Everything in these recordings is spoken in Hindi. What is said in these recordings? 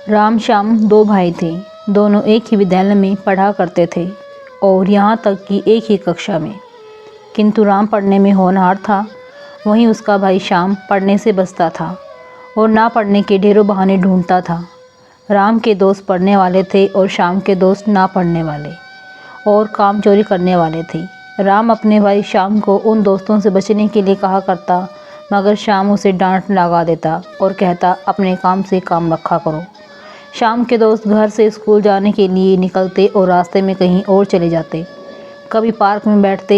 राम श्याम दो भाई थे। दोनों एक ही विद्यालय में पढ़ा करते थे और यहाँ तक कि एक ही कक्षा में। किंतु राम पढ़ने में होनहार था, वहीं उसका भाई श्याम पढ़ने से बचता था और ना पढ़ने के ढेरों बहाने ढूंढता था। राम के दोस्त पढ़ने वाले थे और श्याम के दोस्त ना पढ़ने वाले और काम चोरी करने वाले थे। राम अपने भाई श्याम को उन दोस्तों से बचने के लिए कहा करता, मगर श्याम उसे डांट लगा देता और कहता, अपने काम से काम रखा करो। शाम के दोस्त घर से स्कूल जाने के लिए निकलते और रास्ते में कहीं और चले जाते। कभी पार्क में बैठते,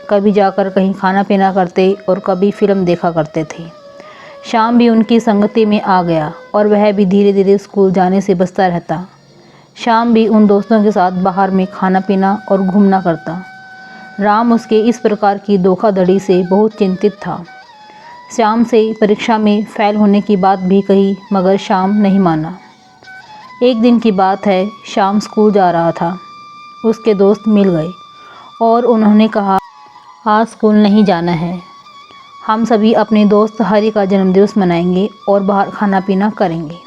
कभी जाकर कहीं खाना पीना करते और कभी फिल्म देखा करते थे। शाम भी उनकी संगति में आ गया और वह भी धीरे धीरे स्कूल जाने से बचता रहता। शाम भी उन दोस्तों के साथ बाहर में खाना पीना और घूमना करता। राम उसके इस प्रकार की धोखाधड़ी से बहुत चिंतित था। श्याम से परीक्षा में फेल होने की बात भी कही, मगर श्याम नहीं माना। एक दिन की बात है, श्याम स्कूल जा रहा था। उसके दोस्त मिल गए और उन्होंने कहा, आज स्कूल नहीं जाना है, हम सभी अपने दोस्त हरि का जन्मदिवस मनाएंगे और बाहर खाना पीना करेंगे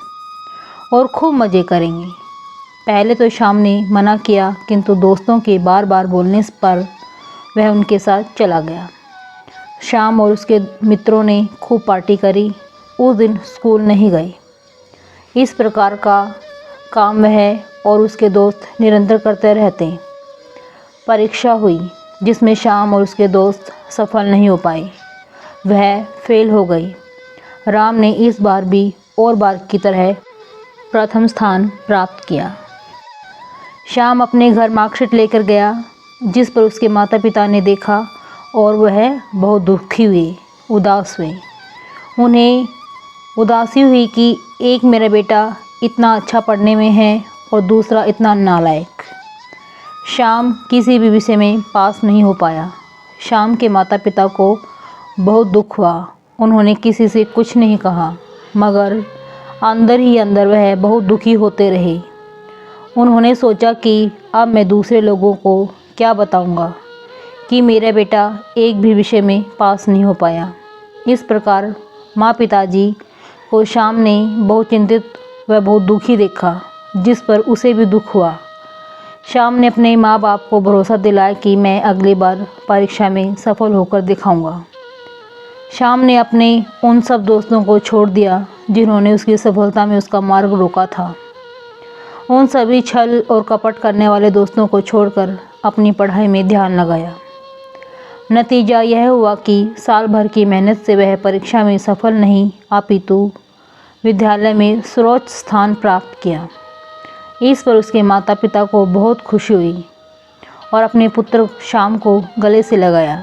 और खूब मज़े करेंगे। पहले तो श्याम ने मना किया, किंतु दोस्तों के बार बार बोलने पर वह उनके साथ चला गया। श्याम और उसके मित्रों ने खूब पार्टी करी। उस दिन स्कूल नहीं गए। इस प्रकार का काम वह और उसके दोस्त निरंतर करते रहते। परीक्षा हुई जिसमें श्याम और उसके दोस्त सफल नहीं हो पाए, वह फेल हो गई। राम ने इस बार भी और बार की तरह प्रथम स्थान प्राप्त किया। श्याम अपने घर मार्कशीट लेकर गया, जिस पर उसके माता पिता ने देखा और वह बहुत दुखी हुए, उदास हुए। उन्हें उदासी हुई कि एक मेरा बेटा इतना अच्छा पढ़ने में है और दूसरा इतना नालायक। श्याम किसी भी विषय में पास नहीं हो पाया। श्याम के माता पिता को बहुत दुख हुआ। उन्होंने किसी से कुछ नहीं कहा, मगर अंदर ही अंदर वह बहुत दुखी होते रहे। उन्होंने सोचा कि अब मैं दूसरे लोगों को क्या बताऊंगा कि मेरा बेटा एक भी विषय में पास नहीं हो पाया। इस प्रकार माँ पिताजी को श्याम ने बहुत चिंतित व बहुत दुखी देखा, जिस पर उसे भी दुख हुआ। श्याम ने अपने माँ बाप को भरोसा दिलाया कि मैं अगली बार परीक्षा में सफल होकर दिखाऊंगा। श्याम ने अपने उन सब दोस्तों को छोड़ दिया जिन्होंने उसकी सफलता में उसका मार्ग रोका था। उन सभी छल और कपट करने वाले दोस्तों को छोड़कर अपनी पढ़ाई में ध्यान लगाया। नतीजा यह हुआ कि साल भर की मेहनत से वह परीक्षा में सफल नहीं, अपितु विद्यालय में सर्वोच्च स्थान प्राप्त किया। इस पर उसके माता पिता को बहुत खुशी हुई और अपने पुत्र श्याम को गले से लगाया,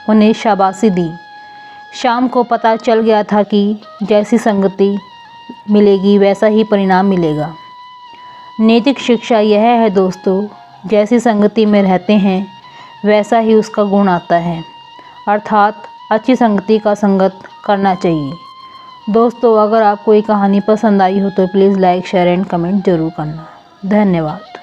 उन्हें शाबाशी दी। श्याम को पता चल गया था कि जैसी संगति मिलेगी वैसा ही परिणाम मिलेगा। नैतिक शिक्षा यह है दोस्तों, जैसी संगति में रहते हैं वैसा ही उसका गुण आता है, अर्थात अच्छी संगति का संगत करना चाहिए। दोस्तों, अगर आपको ये कहानी पसंद आई हो तो please like, share and comment ज़रूर करना। धन्यवाद।